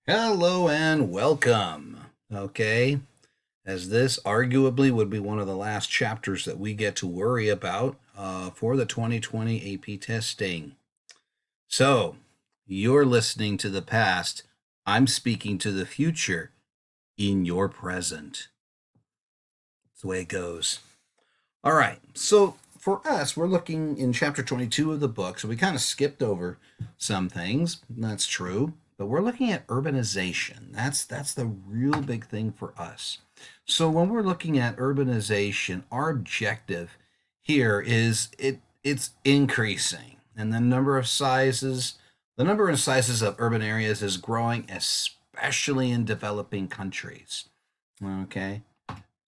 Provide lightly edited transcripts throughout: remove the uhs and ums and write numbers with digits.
Hello and welcome. Okay, as this arguably would be one of the last chapters that we get to worry about for the 2020 AP testing. So, you're listening to the past. I'm speaking to the future in your present. That's the way it goes. All right, so for us, we're looking in chapter 22 of the book. So we kind of skipped over some things. That's true. But we're looking at urbanization. That's the real big thing for us. So when we're looking at urbanization, our objective here is it's increasing. And the number and sizes of urban areas is growing, especially in developing countries. Okay.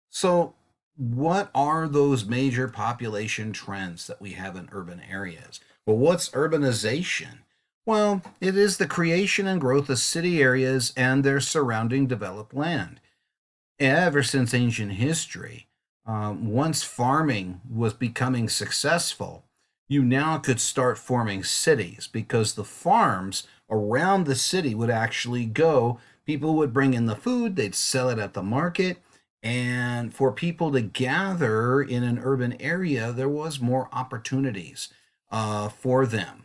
So what are those major population trends that we have in urban areas? Well, what's urbanization? Well, it is the creation and growth of city areas and their surrounding developed land. Ever since ancient history, once farming was becoming successful, you now could start forming cities because the farms around the city would actually go. People would bring in the food, they'd sell it at the market, and for people to gather in an urban area, there was more opportunities for them.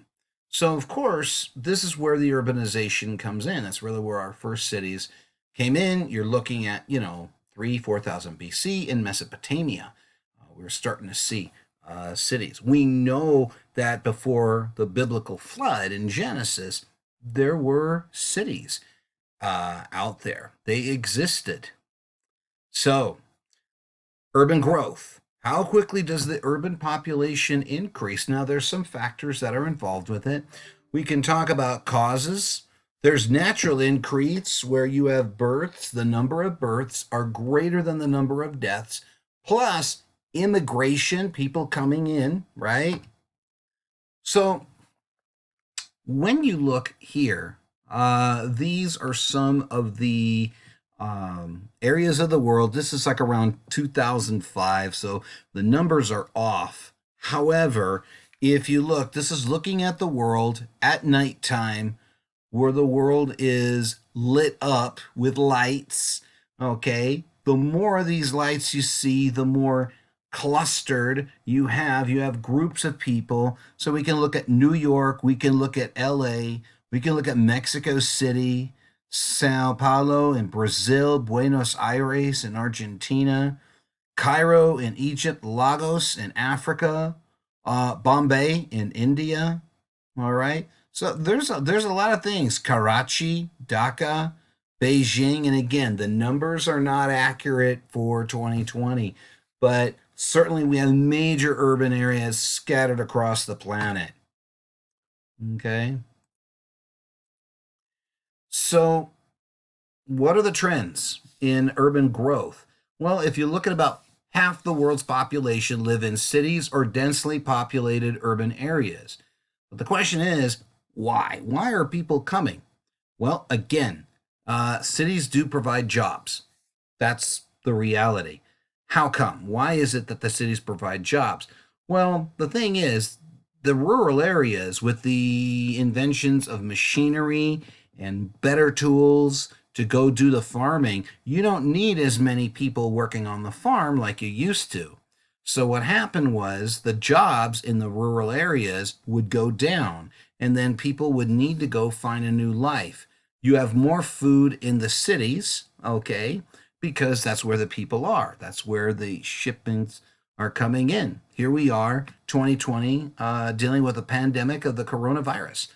So, of course, this is where the urbanization comes in. That's really where our first cities came in. You're looking at, 4,000 BC in Mesopotamia. We were starting to see cities. We know that before the biblical flood in Genesis, there were cities out there. They existed. So, urban growth. How quickly does the urban population increase? Now, there's some factors that are involved with it. We can talk about causes. There's natural increase where you have births, the number of births are greater than the number of deaths, plus immigration, people coming in, right? So, when you look here, these are some of the areas of the world. This is like around 2005, so the numbers are off. However, if you look, this is looking at the world at nighttime, where the world is lit up with lights. Okay, the more of these lights you see, the more clustered you have groups of people. So we can look at New York, we can look at LA, we can look at Mexico City, Sao Paulo in Brazil, Buenos Aires in Argentina, Cairo in Egypt, Lagos in Africa, Bombay in India. All right. So there's a lot of things. Karachi, Dhaka, Beijing, and again, the numbers are not accurate for 2020, but certainly we have major urban areas scattered across the planet. Okay. So what are the trends in urban growth? Well, if you look at about half the world's population live in cities or densely populated urban areas. But the question is, why? Why are people coming? Well, again, cities do provide jobs. That's the reality. How come? Why is it that the cities provide jobs? Well, the thing is, the rural areas with the inventions of machinery and better tools to go do the farming, you don't need as many people working on the farm like you used to. So what happened was the jobs in the rural areas would go down, and then people would need to go find a new life. You have more food in the cities, okay, because that's where the people are. That's where the shipments are coming in. Here we are, 2020, dealing with a pandemic of the coronavirus.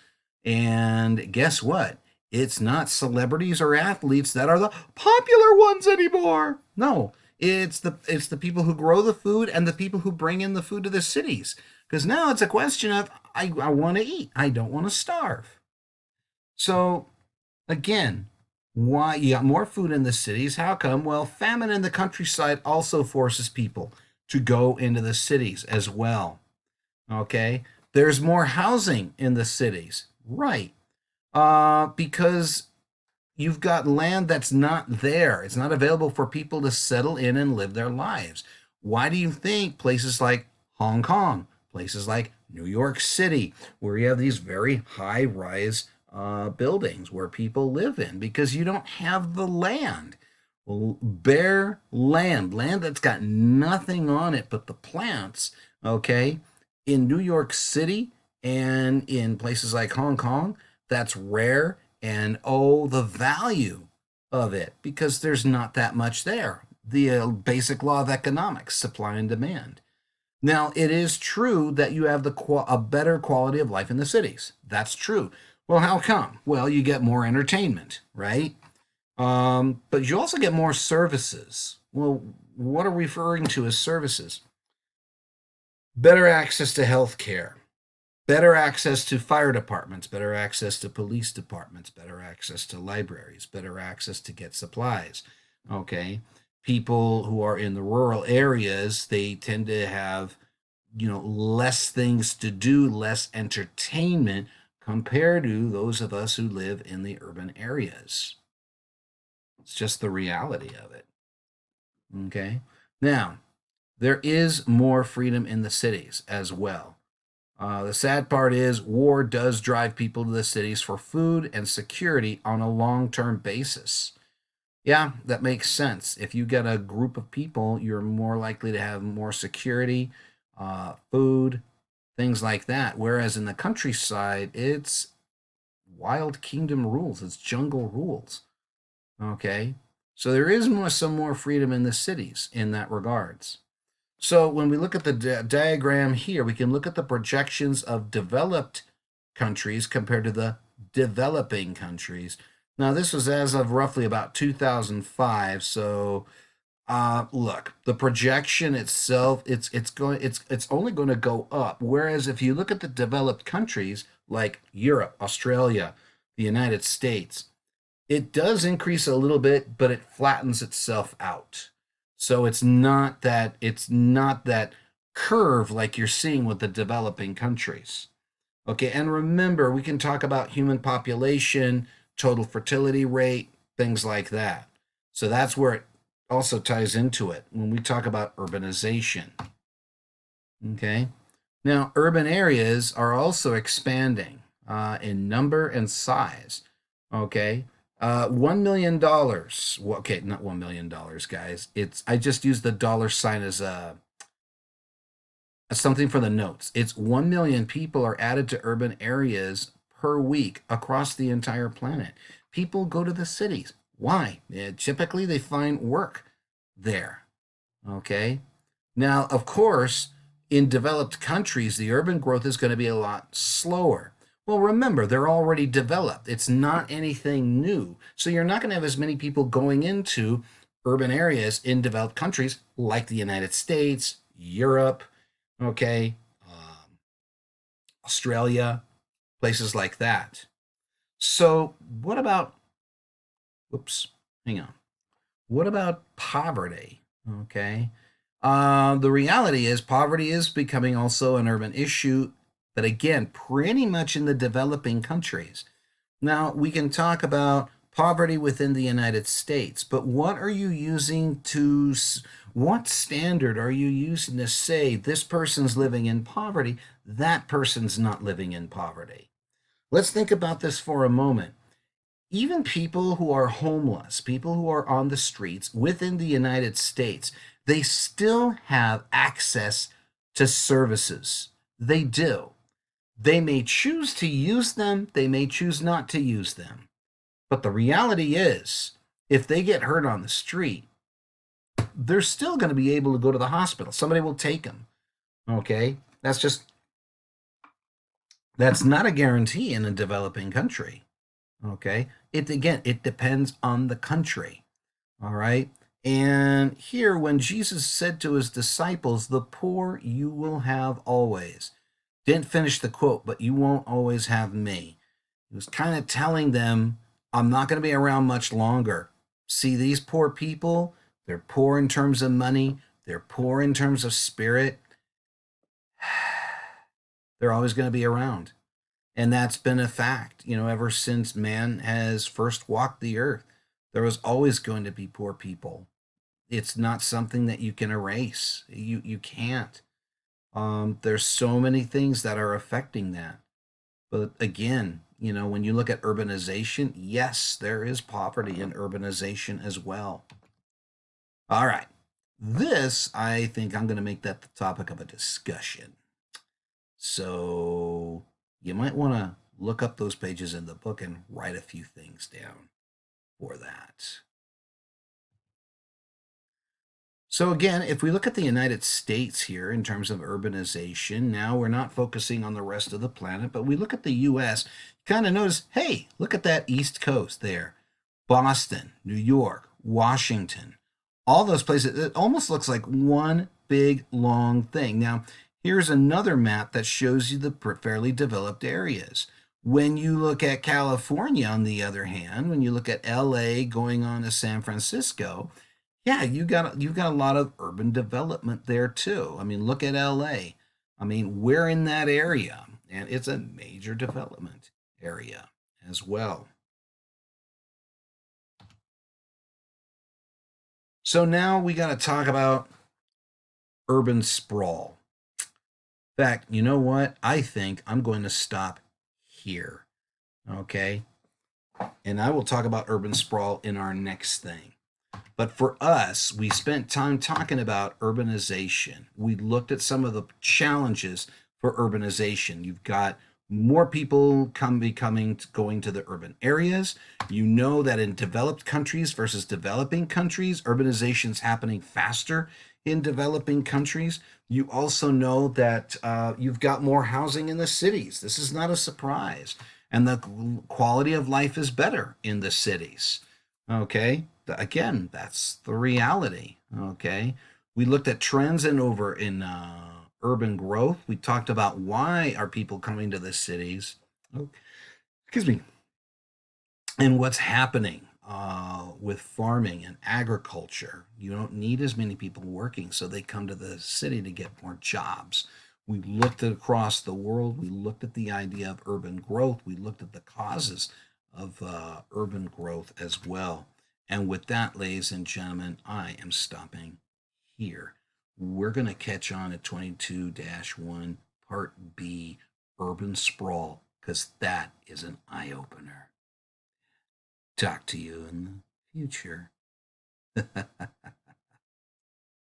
And guess what? It's not celebrities or athletes that are the popular ones anymore. No, it's the people who grow the food and the people who bring in the food to the cities. Because now it's a question of I want to eat. I don't want to starve. So again, why you got more food in the cities? How come? Well, famine in the countryside also forces people to go into the cities as well. Okay, there's more housing in the cities, right? Because you've got land that's not there. It's not available for people to settle in and live their lives. Why do you think places like Hong Kong, places like New York City, where you have these very high rise buildings where people live in because you don't have the land. Well, bare land, land that's got nothing on it but the plants, okay? In New York City and in places like Hong Kong, that's rare. And oh, the value of it because there's not that much there. The basic law of economics, supply and demand. Now, it is true that you have a better quality of life in the cities. That's true. Well, how come? Well, you get more entertainment, right? But you also get more services. Well, what are we referring to as services? Better access to health care, better access to fire departments, better access to police departments, better access to libraries, better access to get supplies. Okay. People who are in the rural areas, they tend to have, less things to do, less entertainment compared to those of us who live in the urban areas. It's just the reality of it. Okay. Now, there is more freedom in the cities as well. The sad part is, war does drive people to the cities for food and security on a long term basis. Yeah, that makes sense. If you get a group of people, you're more likely to have more security, food, things like that. Whereas in the countryside, it's wild kingdom rules, it's jungle rules. Okay. So there is some more freedom in the cities in that regards. So when we look at the diagram here, we can look at the projections of developed countries compared to the developing countries. Now, this was as of roughly about 2005. So, look, the projection itself, it's only going to go up. Whereas if you look at the developed countries like Europe, Australia, the United States, it does increase a little bit, but it flattens itself out. So it's not that curve like you're seeing with the developing countries. Okay, and remember, we can talk about human population, total fertility rate, things like that. So that's where it also ties into it when we talk about urbanization. Okay, now urban areas are also expanding in number and size. Okay, $1 million. Well, okay, not $1 million, guys. I just used the dollar sign as something for the notes. It's 1 million people are added to urban areas per week across the entire planet. People go to the cities. Why? Typically, they find work there. Okay. Now, of course, in developed countries, the urban growth is going to be a lot slower. Well, remember, they're already developed. It's not anything new. So you're not going to have as many people going into urban areas in developed countries like the United States, Europe, okay, Australia, places like that. So, what about, whoops, hang on. What about poverty? Okay. The reality is, poverty is becoming also an urban issue, but again, pretty much in the developing countries. Now, we can talk about poverty within the United States, but what standard are you using to say this person's living in poverty, that person's not living in poverty? Let's think about this for a moment. Even people who are homeless, people who are on the streets within the United States, they still have access to services. They do. They may choose to use them, they may choose not to use them. But the reality is, if they get hurt on the street, they're still going to be able to go to the hospital. Somebody will take them. Okay? That's not a guarantee in a developing country. Okay? It depends on the country. All right? And here, when Jesus said to his disciples, the poor you will have always. Didn't finish the quote, but you won't always have me. He was kind of telling them, I'm not going to be around much longer. See, these poor people, they're poor in terms of money, they're poor in terms of spirit. They're always going to be around. And that's been a fact, ever since man has first walked the earth. There was always going to be poor people. It's not something that you can erase. You can't. There's so many things that are affecting that. But again, when you look at urbanization, yes, there is poverty in urbanization as well. All right. This, I think I'm going to make that the topic of a discussion. So you might want to look up those pages in the book and write a few things down for that. So again, if we look at the United States here in terms of urbanization, now we're not focusing on the rest of the planet, but we look at the US, kind of notice, hey, look at that East Coast there. Boston, New York, Washington, all those places. It almost looks like one big long thing. Now, here's another map that shows you the fairly developed areas. When you look at California, on the other hand, when you look at LA going on to San Francisco, yeah, you've got a lot of urban development there too. I mean, look at LA. I mean, we're in that area, and it's a major development area as well. So now we got to talk about urban sprawl. In fact, you know what? I think I'm going to stop here. Okay. And I will talk about urban sprawl in our next thing. But for us, we spent time talking about urbanization. We looked at some of the challenges for urbanization. You've got more people going to the urban areas. You know that in developed countries versus developing countries, urbanization is happening faster in developing countries. You also know that you've got more housing in the cities. This is not a surprise. And the quality of life is better in the cities. Okay. Again, that's the reality. Okay. We looked at trends and over in urban growth. We talked about why are people coming to the cities. Oh, excuse me. And what's happening with farming and agriculture. You don't need as many people working, so they come to the city to get more jobs. We looked at across the world. We looked at the idea of urban growth. We looked at the causes of urban growth as well. And with that, ladies and gentlemen, I am stopping here. We're going to catch on at 22 1, Part B, Urban Sprawl, because that is an eye opener. Talk to you in the future.